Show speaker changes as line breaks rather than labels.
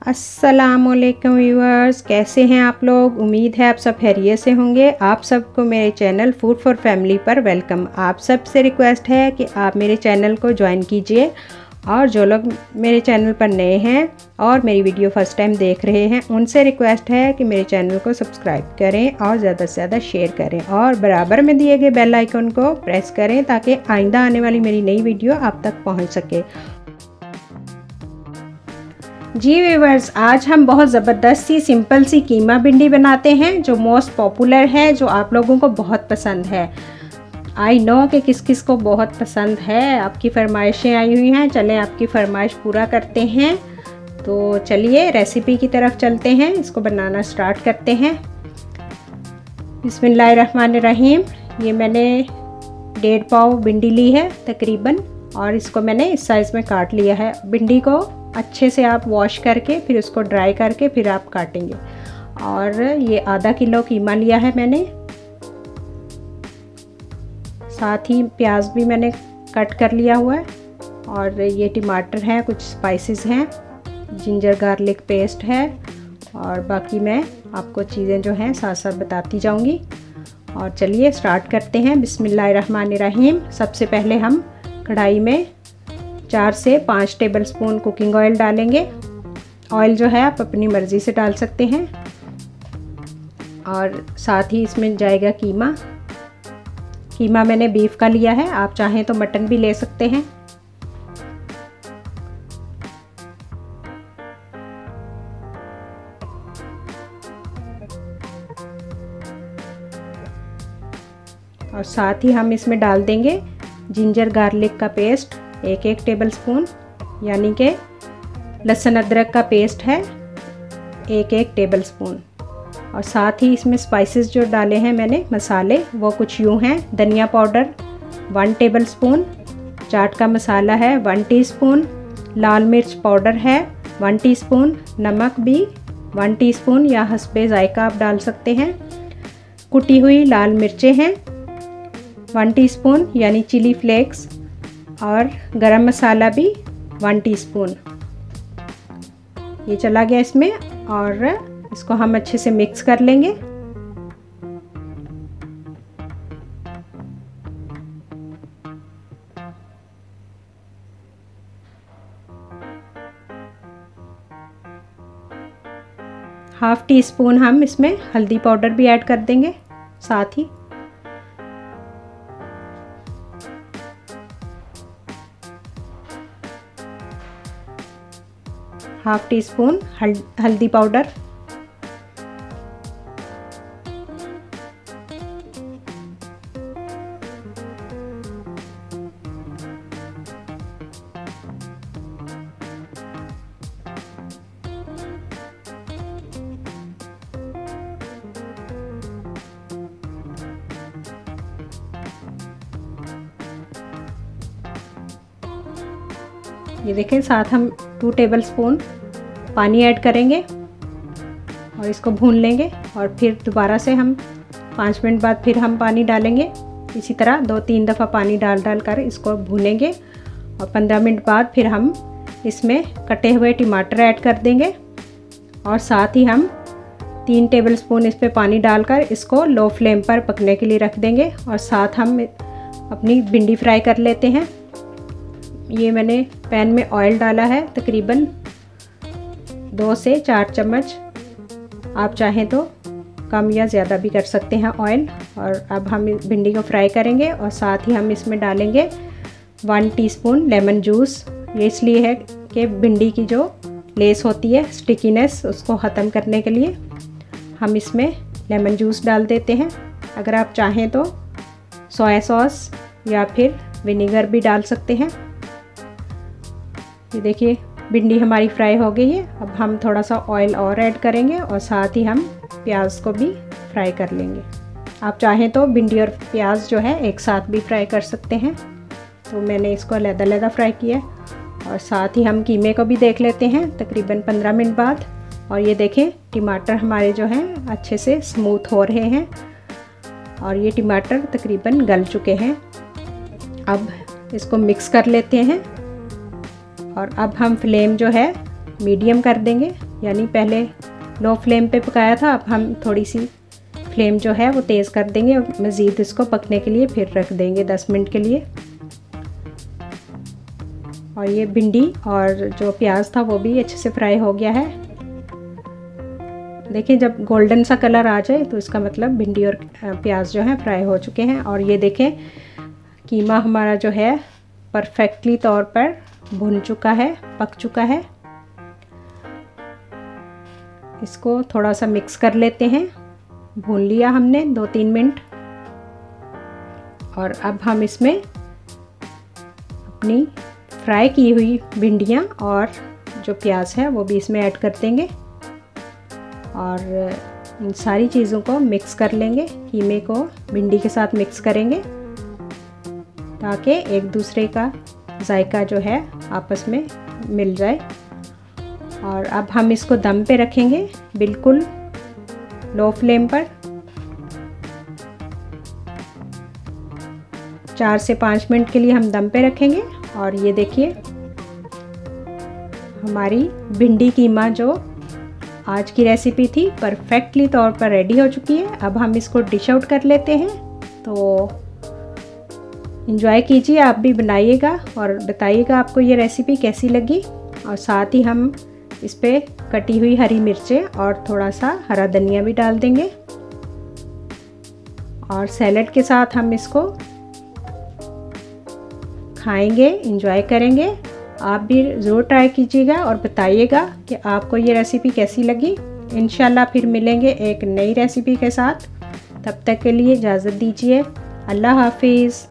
अस्सलामुअलैकुम व्यूअर्स, कैसे हैं आप लोग। उम्मीद है आप सब खैरियत से होंगे। आप सबको मेरे चैनल फूड फॉर फैमिली पर वेलकम। आप सबसे रिक्वेस्ट है कि आप मेरे चैनल को ज्वाइन कीजिए और जो लोग मेरे चैनल पर नए हैं और मेरी वीडियो फर्स्ट टाइम देख रहे हैं उनसे रिक्वेस्ट है कि मेरे चैनल को सब्सक्राइब करें और ज़्यादा से ज़्यादा शेयर करें और बराबर में दिए गए बेल आइकन को प्रेस करें ताकि आइंदा आने वाली मेरी नई वीडियो आप तक पहुँच सके। जी व्यूअर्स, आज हम बहुत ज़बरदस्त सी सिंपल सी कीमा भिंडी बनाते हैं जो मोस्ट पॉपुलर है, जो आप लोगों को बहुत पसंद है। आई नो कि किस किस को बहुत पसंद है। आपकी फरमाइशें आई हुई हैं, चलें आपकी फरमाइश पूरा करते हैं। तो चलिए रेसिपी की तरफ चलते हैं, इसको बनाना स्टार्ट करते हैं। बिस्मिल्लाहिर्रहमानिर्रहीम। ये मैंने 1.5 पाव भिंडी ली है तकरीबन, और इसको मैंने इस साइज़ में काट लिया है। भिंडी को अच्छे से आप वॉश करके फिर उसको ड्राई करके फिर आप काटेंगे। और ये आधा किलो कीमा लिया है मैंने, साथ ही प्याज भी मैंने कट कर लिया हुआ है। और ये टमाटर हैं, कुछ स्पाइसेस हैं, जिंजर गार्लिक पेस्ट है, और बाकी मैं आपको चीज़ें जो हैं साथ साथ बताती जाऊंगी। और चलिए स्टार्ट करते हैं। बिस्मिल्लाहिर्रहमानिर्रहीम। सबसे पहले हम कढ़ाई में 4 से 5 टेबलस्पून कुकिंग ऑयल डालेंगे। ऑयल जो है आप अपनी मर्ज़ी से डाल सकते हैं। और साथ ही इसमें जाएगा कीमा। कीमा मैंने बीफ का लिया है, आप चाहें तो मटन भी ले सकते हैं। और साथ ही हम इसमें डाल देंगे जिंजर गार्लिक का पेस्ट 1 टेबलस्पून, यानी कि लहसुन अदरक का पेस्ट है 1 टेबलस्पून। और साथ ही इसमें स्पाइसेस जो डाले हैं मैंने मसाले, वो कुछ यूँ हैं। धनिया पाउडर 1 टेबलस्पून, चाट का मसाला है 1 टीस्पून, लाल मिर्च पाउडर है 1 टीस्पून, नमक भी 1 टीस्पून या हस्बे जायका आप डाल सकते हैं। कुटी हुई लाल मिर्चें हैं 1 टीस्पून यानी चिली फ्लेक्स, और गरम मसाला भी 1 टीस्पून। ये चला गया इसमें, और इसको हम अच्छे से मिक्स कर लेंगे। ½ टीस्पून हम इसमें हल्दी पाउडर भी ऐड कर देंगे साथ ही। ½ टीस्पून हल्दी पाउडर, ये देखें। साथ हम 2 टेबलस्पून पानी ऐड करेंगे और इसको भून लेंगे। और फिर दोबारा से हम 5 मिनट बाद फिर हम पानी डालेंगे। इसी तरह 2-3 दफ़ा पानी डाल कर इसको भूनेंगे। और 15 मिनट बाद फिर हम इसमें कटे हुए टमाटर ऐड कर देंगे। और साथ ही हम 3 टेबलस्पून इस पर पानी डालकर इसको लो फ्लेम पर पकने के लिए रख देंगे। और साथ हम अपनी भिंडी फ्राई कर लेते हैं। ये मैंने पैन में ऑयल डाला है तकरीबन 2 से 4 चम्मच, आप चाहें तो कम या ज़्यादा भी कर सकते हैं ऑयल। और अब हम भिंडी को फ्राई करेंगे। और साथ ही हम इसमें डालेंगे 1 टीस्पून लेमन जूस। ये इसलिए है कि भिंडी की जो लेस होती है, स्टिकीनेस, उसको ख़त्म करने के लिए हम इसमें लेमन जूस डाल देते हैं। अगर आप चाहें तो सोया सॉस या फिर विनेगर भी डाल सकते हैं। ये देखिए भिंडी हमारी फ्राई हो गई है। अब हम थोड़ा सा ऑयल और ऐड करेंगे और साथ ही हम प्याज को भी फ्राई कर लेंगे। आप चाहें तो भिंडी और प्याज जो है एक साथ भी फ्राई कर सकते हैं। तो मैंने इसको अलग-अलग फ्राई किया। और साथ ही हम कीमे को भी देख लेते हैं तकरीबन 15 मिनट बाद। और ये देखें टमाटर हमारे जो हैं अच्छे से स्मूथ हो रहे हैं और ये टमाटर तकरीबन गल चुके हैं। अब इसको मिक्स कर लेते हैं और अब हम फ्लेम जो है मीडियम कर देंगे यानी पहले लो फ्लेम पे पकाया था, अब हम थोड़ी सी फ्लेम जो है वो तेज़ कर देंगे और मज़ीद इसको पकने के लिए फिर रख देंगे 10 मिनट के लिए। और ये भिंडी और जो प्याज था वो भी अच्छे से फ्राई हो गया है। देखिए जब गोल्डन सा कलर आ जाए तो इसका मतलब भिंडी और प्याज जो है फ्राई हो चुके हैं। और ये देखें कीमा हमारा जो है परफेक्टली तौर पर भुन चुका है, पक चुका है। इसको थोड़ा सा मिक्स कर लेते हैं। भून लिया हमने 2-3 मिनट। और अब हम इसमें अपनी फ्राई की हुई भिंडियाँ और जो प्याज है वो भी इसमें ऐड कर देंगे और इन सारी चीज़ों को मिक्स कर लेंगे। कीमे को भिंडी के साथ मिक्स करेंगे ताकि एक दूसरे का जायका जो है आपस में मिल जाए। और अब हम इसको दम पे रखेंगे बिल्कुल लो फ्लेम पर। 4 से 5 मिनट के लिए हम दम पे रखेंगे। और ये देखिए हमारी भिंडी कीमा जो आज की रेसिपी थी परफेक्टली तौर पर रेडी हो चुकी है। अब हम इसको डिश आउट कर लेते हैं। तो एंजॉय कीजिए, आप भी बनाइएगा और बताइएगा आपको ये रेसिपी कैसी लगी। और साथ ही हम इस पे कटी हुई हरी मिर्चें और थोड़ा सा हरा धनिया भी डाल देंगे। और सैलेड के साथ हम इसको खाएंगे, एंजॉय करेंगे। आप भी ज़रूर ट्राई कीजिएगा और बताइएगा कि आपको ये रेसिपी कैसी लगी। इंशाल्लाह फिर मिलेंगे एक नई रेसिपी के साथ। तब तक के लिए इजाज़त दीजिए। अल्लाह हाफिज़।